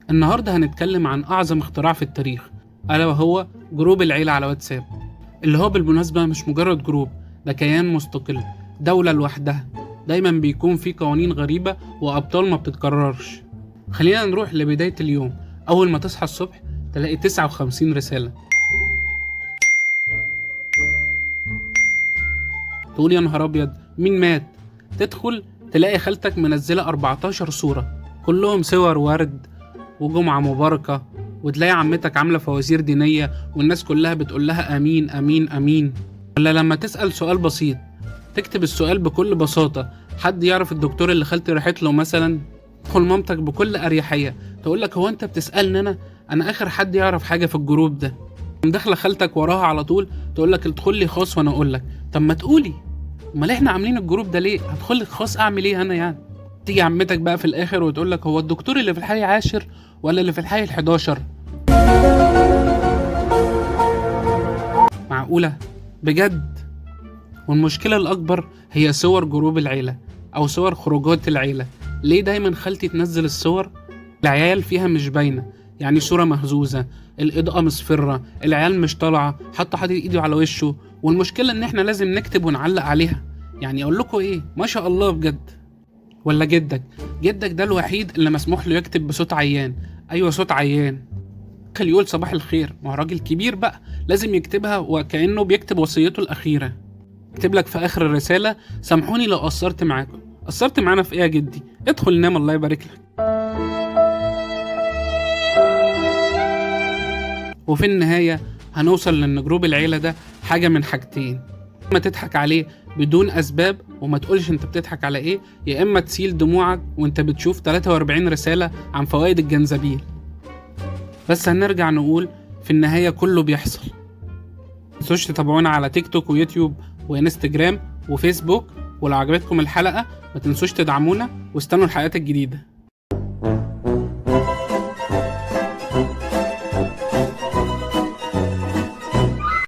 النهاردة هنتكلم عن أعظم اختراع في التاريخ، ألا وهو جروب العيلة على واتساب، اللي هو بالمناسبة مش مجرد جروب، ده كيان مستقل، دولة لوحدها. دايما بيكون فيه قوانين غريبة وأبطال ما بتتكررش. خلينا نروح لبداية اليوم. أول ما تصحى الصبح تلاقي 59 رسالة، تقول يا نهار أبيض مين مات؟ تدخل تلاقي خالتك منزلة 14 صورة، كلهم صور ورد وجمعة مباركة، وتلاقي عمتك عاملة فوازير دينية والناس كلها بتقول لها أمين أمين أمين. ولا لما تسأل سؤال بسيط تكتب السؤال بكل بساطة، حد يعرف الدكتور اللي خالتي راحت له مثلا؟ تدخل مامتك بكل أريحية تقولك هو أنت بتسألني أنا آخر حد يعرف حاجة في الجروب ده. داخلة خالتك وراها على طول تقولك ادخل لي خاص وأنا أقولك. طب ما تقولي، امال احنا عاملين الجروب ده ليه؟ هدخل لك خاص اعمل ايه انا يعني؟ تيجي عمتك بقى في الاخر وتقول لك هو الدكتور اللي في الحي 10 ولا اللي في الحي 11؟ معقولة؟ بجد؟ والمشكلة الأكبر هي صور جروب العيلة أو صور خروجات العيلة. ليه دايما خالتي تنزل الصور العيال فيها مش باينة؟ يعني صورة مهزوزة، الإضاءة مصفرة، العيال مش طالعة، حتى حاطط إيده على وشه. والمشكلة إن إحنا لازم نكتب ونعلق عليها. يعني أقول لكم إيه؟ ما شاء الله بجد. ولا جدك ده الوحيد اللي مسموح له يكتب بصوت عيان. أيوة صوت عيان. خليه يقول صباح الخير، ما هو راجل كبير بقى لازم يكتبها وكأنه بيكتب وصيته الأخيرة. اكتب لك في آخر الرسالة سامحوني لو قصرت معاكم. قصرت معانا في إيه يا جدي؟ ادخل نام الله يبارك لك. وفي النهاية هنوصل لأن جروب العيلة ده حاجة من حاجتين: اما تضحك عليه بدون أسباب وما تقولش انت بتضحك على ايه، يا اما تسيل دموعك وانت بتشوف 43 رسالة عن فوائد الجنزبيل. بس هنرجع نقول في النهاية كله بيحصل. متنسوش تتابعونا على تيك توك ويوتيوب وانستجرام وفيسبوك، ولو عجبتكم الحلقة ما تنسوش تدعمونا واستنوا الحلقات الجديدة.